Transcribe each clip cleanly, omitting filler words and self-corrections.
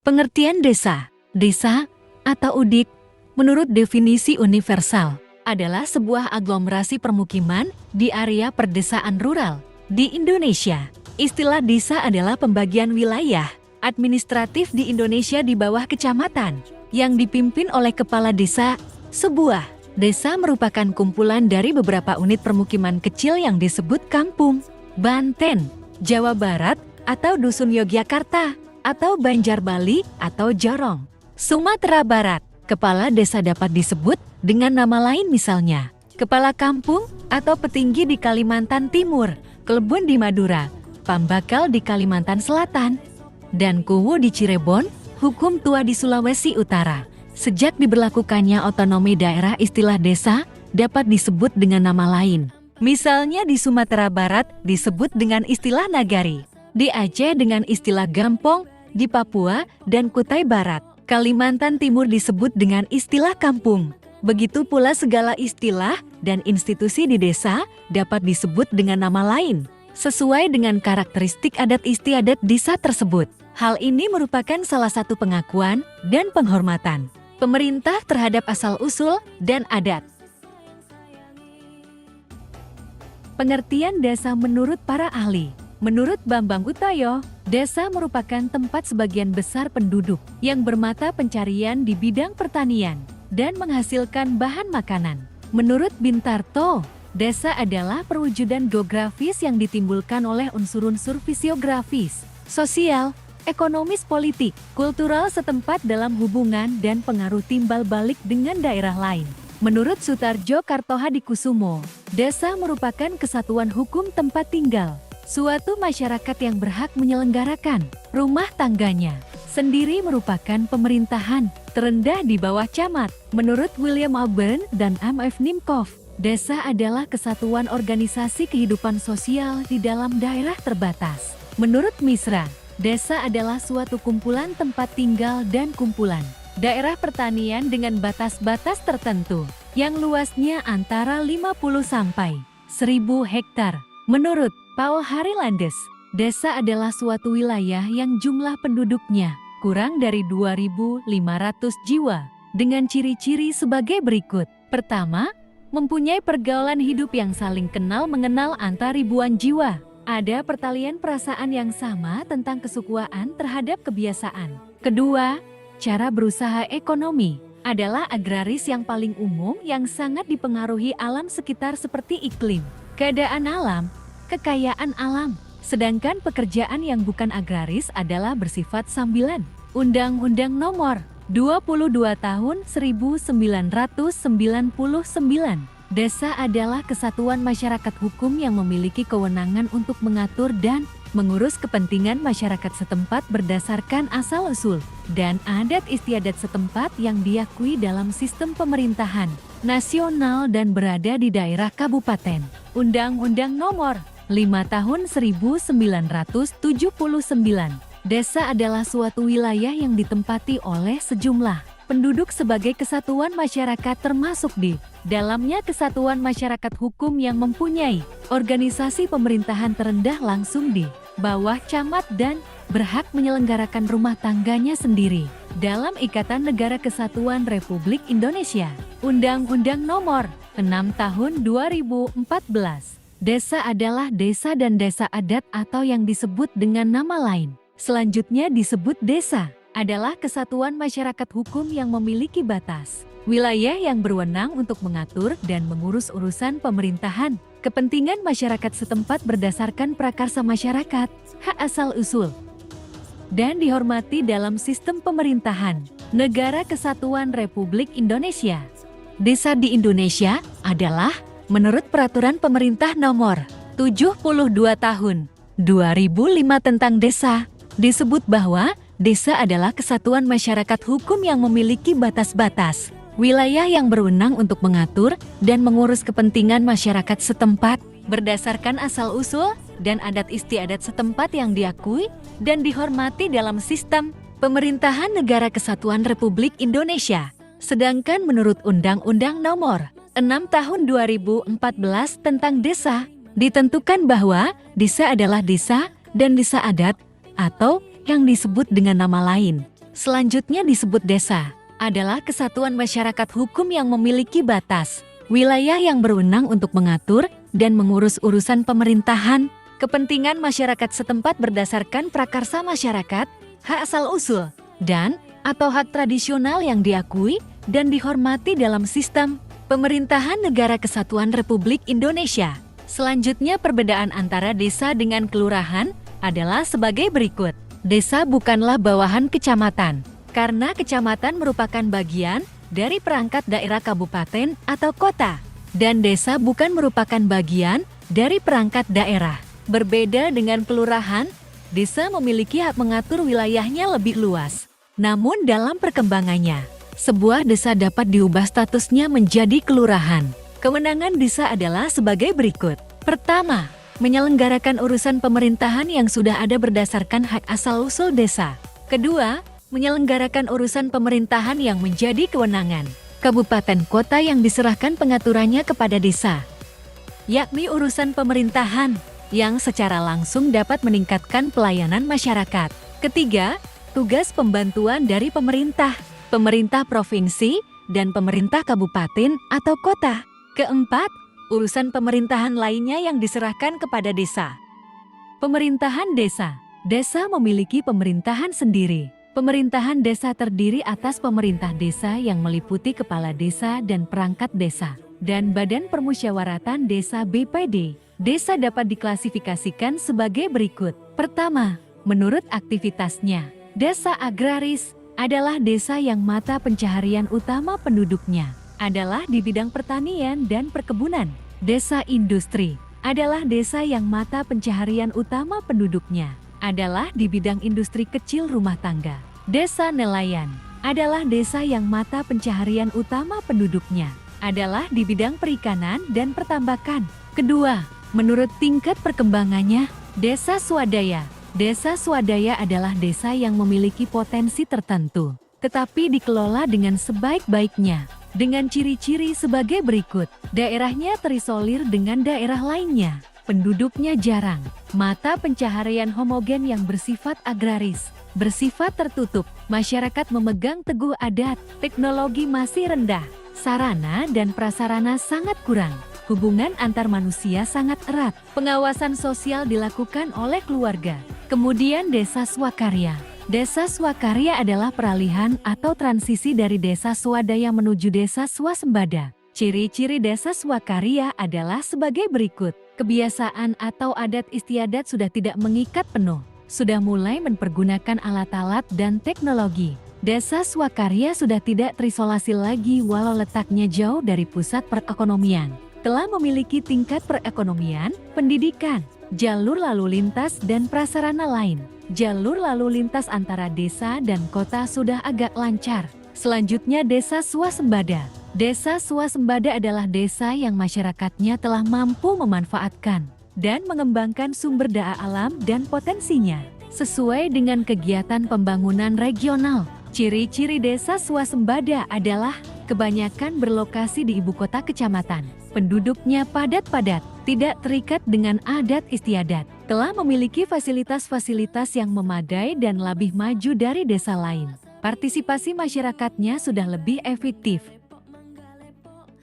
Pengertian desa. Desa atau udik, menurut definisi universal, adalah sebuah aglomerasi permukiman di area perdesaan rural di Indonesia. Istilah desa adalah pembagian wilayah administratif di Indonesia di bawah kecamatan yang dipimpin oleh kepala desa. Sebuah desa merupakan kumpulan dari beberapa unit permukiman kecil yang disebut kampung. Banten, Jawa Barat, atau Dusun Yogyakarta, atau Banjar Bali, atau Jorong, Sumatera Barat. Kepala desa dapat disebut dengan nama lain, misalnya kepala kampung atau petinggi di Kalimantan Timur, Klebon di Madura, Pambakal di Kalimantan Selatan, dan Kuwu di Cirebon, hukum tua di Sulawesi Utara. Sejak diberlakukannya otonomi daerah, istilah desa dapat disebut dengan nama lain. Misalnya di Sumatera Barat disebut dengan istilah nagari, di Aceh dengan istilah gampong, di Papua dan Kutai Barat, Kalimantan Timur disebut dengan istilah kampung. Begitu pula segala istilah dan institusi di desa dapat disebut dengan nama lain, sesuai dengan karakteristik adat istiadat desa tersebut. Hal ini merupakan salah satu pengakuan dan penghormatan pemerintah terhadap asal-usul dan adat. Pengertian desa menurut para ahli. Menurut Bambang Utayo, desa merupakan tempat sebagian besar penduduk yang bermata pencarian di bidang pertanian dan menghasilkan bahan makanan. Menurut Bintarto, desa adalah perwujudan geografis yang ditimbulkan oleh unsur-unsur fisiografis, sosial, ekonomis, politik, kultural setempat dalam hubungan dan pengaruh timbal balik dengan daerah lain. Menurut Sutarjo Kartohadikusumo, desa merupakan kesatuan hukum tempat tinggal suatu masyarakat yang berhak menyelenggarakan rumah tangganya sendiri, merupakan pemerintahan terendah di bawah camat. Menurut William Auburn dan M.F. Nimcoff, desa adalah kesatuan organisasi kehidupan sosial di dalam daerah terbatas. Menurut Misra, desa adalah suatu kumpulan tempat tinggal dan kumpulan daerah pertanian dengan batas-batas tertentu yang luasnya antara 50 sampai 1000 hektar. Menurut Paul Harilandes, desa adalah suatu wilayah yang jumlah penduduknya kurang dari 2.500 jiwa, dengan ciri-ciri sebagai berikut. Pertama, mempunyai pergaulan hidup yang saling kenal-mengenal antar ribuan jiwa. Ada pertalian perasaan yang sama tentang kesukuan terhadap kebiasaan. Kedua, cara berusaha ekonomi adalah agraris yang paling umum yang sangat dipengaruhi alam sekitar seperti iklim, keadaan alam, kekayaan alam. Sedangkan pekerjaan yang bukan agraris adalah bersifat sambilan. Undang-Undang Nomor 22 Tahun 1999. Desa adalah kesatuan masyarakat hukum yang memiliki kewenangan untuk mengatur dan mengurus kepentingan masyarakat setempat berdasarkan asal-usul dan adat istiadat setempat yang diakui dalam sistem pemerintahan nasional dan berada di daerah kabupaten. Undang-Undang Nomor 5 Tahun 1979. Desa adalah suatu wilayah yang ditempati oleh sejumlah penduduk sebagai kesatuan masyarakat, termasuk di dalamnya kesatuan masyarakat hukum yang mempunyai organisasi pemerintahan terendah langsung di bawah camat dan berhak menyelenggarakan rumah tangganya sendiri dalam Ikatan Negara Kesatuan Republik Indonesia. Undang-Undang Nomor 6 Tahun 2014. Desa adalah desa dan desa adat atau yang disebut dengan nama lain selanjutnya disebut desa adalah kesatuan masyarakat hukum yang memiliki batas wilayah yang berwenang untuk mengatur dan mengurus urusan pemerintahan, kepentingan masyarakat setempat berdasarkan prakarsa masyarakat, hak asal-usul, dan dihormati dalam sistem pemerintahan Negara Kesatuan Republik Indonesia. Desa di Indonesia adalah, menurut Peraturan Pemerintah Nomor 72 Tahun 2005 tentang Desa, disebut bahwa desa adalah kesatuan masyarakat hukum yang memiliki batas-batas wilayah yang berwenang untuk mengatur dan mengurus kepentingan masyarakat setempat berdasarkan asal-usul dan adat istiadat setempat yang diakui dan dihormati dalam sistem pemerintahan Negara Kesatuan Republik Indonesia. Sedangkan menurut Undang-Undang Nomor 6 Tahun 2014 tentang Desa, ditentukan bahwa desa adalah desa dan desa adat atau yang disebut dengan nama lain Selanjutnya disebut desa, adalah kesatuan masyarakat hukum yang memiliki batas, wilayah yang berwenang untuk mengatur dan mengurus urusan pemerintahan, kepentingan masyarakat setempat berdasarkan prakarsa masyarakat, hak asal-usul, dan atau hak tradisional yang diakui dan dihormati dalam sistem pemerintahan Negara Kesatuan Republik Indonesia. Selanjutnya perbedaan antara desa dengan kelurahan adalah sebagai berikut. Desa bukanlah bawahan kecamatan, karena kecamatan merupakan bagian dari perangkat daerah kabupaten atau kota, dan desa bukan merupakan bagian dari perangkat daerah. Berbeda dengan kelurahan, desa memiliki hak mengatur wilayahnya lebih luas. Namun dalam perkembangannya, sebuah desa dapat diubah statusnya menjadi kelurahan. Kewenangan desa adalah sebagai berikut. Pertama, menyelenggarakan urusan pemerintahan yang sudah ada berdasarkan hak asal-usul desa. Kedua, menyelenggarakan urusan pemerintahan yang menjadi kewenangan kabupaten kota yang diserahkan pengaturannya kepada desa, yakni urusan pemerintahan yang secara langsung dapat meningkatkan pelayanan masyarakat. Ketiga, tugas pembantuan dari pemerintah provinsi, dan pemerintah kabupaten atau kota. Keempat, urusan pemerintahan lainnya yang diserahkan kepada desa. Pemerintahan desa. Desa memiliki pemerintahan sendiri. Pemerintahan desa terdiri atas pemerintah desa yang meliputi kepala desa dan perangkat desa, dan Badan Permusyawaratan Desa BPD. Desa dapat diklasifikasikan sebagai berikut. Pertama, menurut aktivitasnya. Desa agraris adalah desa yang mata pencaharian utama penduduknya adalah di bidang pertanian dan perkebunan. Desa industri adalah desa yang mata pencaharian utama penduduknya adalah di bidang industri kecil rumah tangga. Desa nelayan adalah desa yang mata pencaharian utama penduduknya adalah di bidang perikanan dan pertambakan. Kedua, menurut tingkat perkembangannya, desa swadaya. Desa swadaya adalah desa yang memiliki potensi tertentu, tetapi dikelola dengan sebaik-baiknya, dengan ciri-ciri sebagai berikut. Daerahnya terisolir dengan daerah lainnya. Penduduknya jarang. Mata pencaharian homogen yang bersifat agraris, bersifat tertutup. Masyarakat memegang teguh adat. Teknologi masih rendah. Sarana dan prasarana sangat kurang. Hubungan antar manusia sangat erat. Pengawasan sosial dilakukan oleh keluarga. Kemudian desa swakarya. Desa swakarya adalah peralihan atau transisi dari desa swadaya menuju desa swasembada. Ciri-ciri desa swakarya adalah sebagai berikut. Kebiasaan atau adat istiadat sudah tidak mengikat penuh. Sudah mulai mempergunakan alat-alat dan teknologi. Desa swakarya sudah tidak terisolasi lagi walau letaknya jauh dari pusat perekonomian. Telah memiliki tingkat perekonomian, pendidikan, jalur lalu lintas dan prasarana lain. Jalur lalu lintas antara desa dan kota sudah agak lancar. Selanjutnya desa swasembada. Desa swasembada adalah desa yang masyarakatnya telah mampu memanfaatkan dan mengembangkan sumber daya alam dan potensinya sesuai dengan kegiatan pembangunan regional. Ciri-ciri desa swasembada adalah kebanyakan berlokasi di ibu kota kecamatan. Penduduknya padat-padat, tidak terikat dengan adat istiadat, telah memiliki fasilitas-fasilitas yang memadai dan lebih maju dari desa lain. Partisipasi masyarakatnya sudah lebih efektif.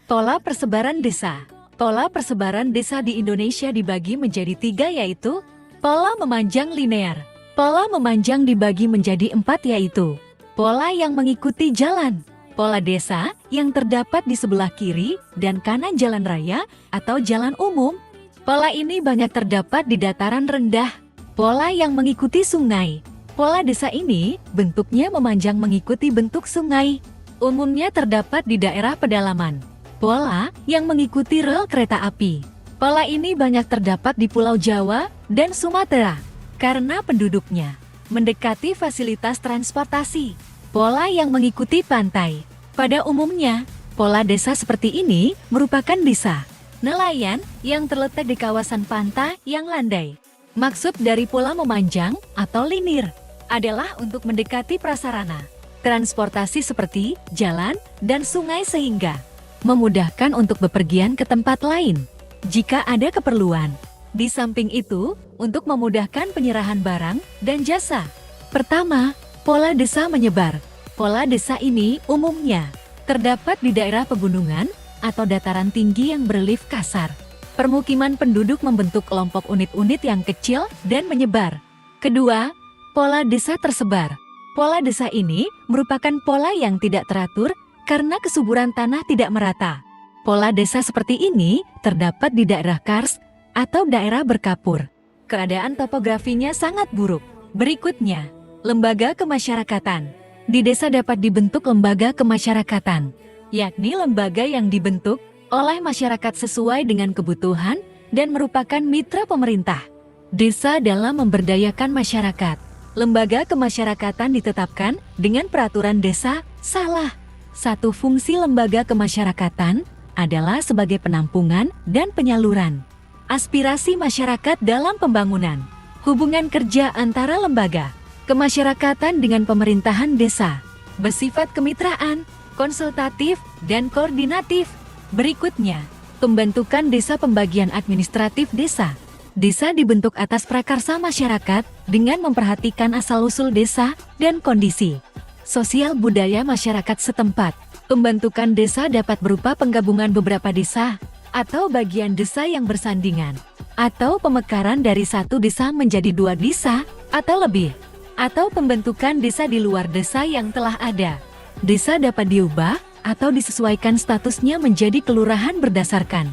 Pola persebaran desa. Pola persebaran desa di Indonesia dibagi menjadi 3 yaitu pola memanjang linear. Pola memanjang dibagi menjadi 4 yaitu pola yang mengikuti jalan. Pola desa yang terdapat di sebelah kiri dan kanan jalan raya atau jalan umum. Pola ini banyak terdapat di dataran rendah. Pola yang mengikuti sungai. Pola desa ini bentuknya memanjang mengikuti bentuk sungai. Umumnya terdapat di daerah pedalaman. Pola yang mengikuti rel kereta api. Pola ini banyak terdapat di Pulau Jawa dan Sumatera karena penduduknya mendekati fasilitas transportasi. Pola yang mengikuti pantai. Pada umumnya, pola desa seperti ini merupakan desa nelayan yang terletak di kawasan pantai yang landai. Maksud dari pola memanjang atau linear adalah untuk mendekati prasarana transportasi seperti jalan dan sungai sehingga memudahkan untuk bepergian ke tempat lain jika ada keperluan. Di samping itu, untuk memudahkan penyerahan barang dan jasa. Pertama, Pola desa menyebar. Pola desa ini umumnya terdapat di daerah pegunungan atau dataran tinggi yang berelief kasar. Permukiman penduduk membentuk kelompok unit-unit yang kecil dan menyebar. Kedua, pola desa tersebar. Pola desa ini merupakan pola yang tidak teratur karena kesuburan tanah tidak merata. Pola desa seperti ini terdapat di daerah karst atau daerah berkapur. Keadaan topografinya sangat buruk. Berikutnya, lembaga kemasyarakatan. Di desa dapat dibentuk lembaga kemasyarakatan, yakni lembaga yang dibentuk oleh masyarakat sesuai dengan kebutuhan dan merupakan mitra pemerintah desa dalam memberdayakan masyarakat. Lembaga kemasyarakatan ditetapkan dengan peraturan desa. Salah satu fungsi lembaga kemasyarakatan adalah sebagai penampungan dan penyaluran aspirasi masyarakat dalam pembangunan. Hubungan kerja antara lembaga kemasyarakatan dengan pemerintahan desa bersifat kemitraan, konsultatif, dan koordinatif. Berikutnya, pembentukan desa. Pembagian administratif desa. Desa dibentuk atas prakarsa masyarakat dengan memperhatikan asal-usul desa dan kondisi sosial budaya masyarakat setempat. Pembentukan desa dapat berupa penggabungan beberapa desa atau bagian desa yang bersandingan, atau pemekaran dari satu desa menjadi 2 desa atau lebih, atau pembentukan desa di luar desa yang telah ada. Desa dapat diubah atau disesuaikan statusnya menjadi kelurahan berdasarkan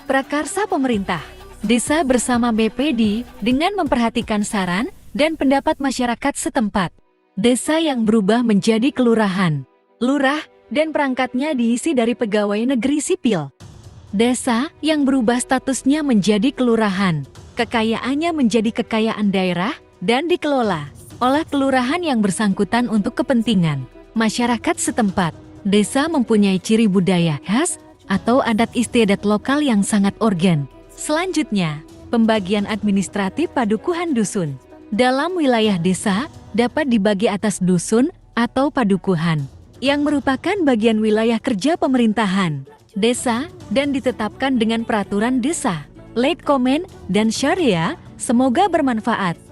prakarsa pemerintah desa bersama BPD dengan memperhatikan saran dan pendapat masyarakat setempat. Desa yang berubah menjadi kelurahan, lurah, dan perangkatnya diisi dari pegawai negeri sipil. Desa yang berubah statusnya menjadi kelurahan, kekayaannya menjadi kekayaan daerah dan dikelola oleh kelurahan yang bersangkutan untuk kepentingan masyarakat setempat. Desa mempunyai ciri budaya khas atau adat istiadat lokal yang sangat organ. Selanjutnya, pembagian administratif padukuhan dusun. Dalam wilayah desa dapat dibagi atas dusun atau padukuhan yang merupakan bagian wilayah kerja pemerintahan desa dan ditetapkan dengan peraturan desa, late comment, dan syariah. Semoga bermanfaat.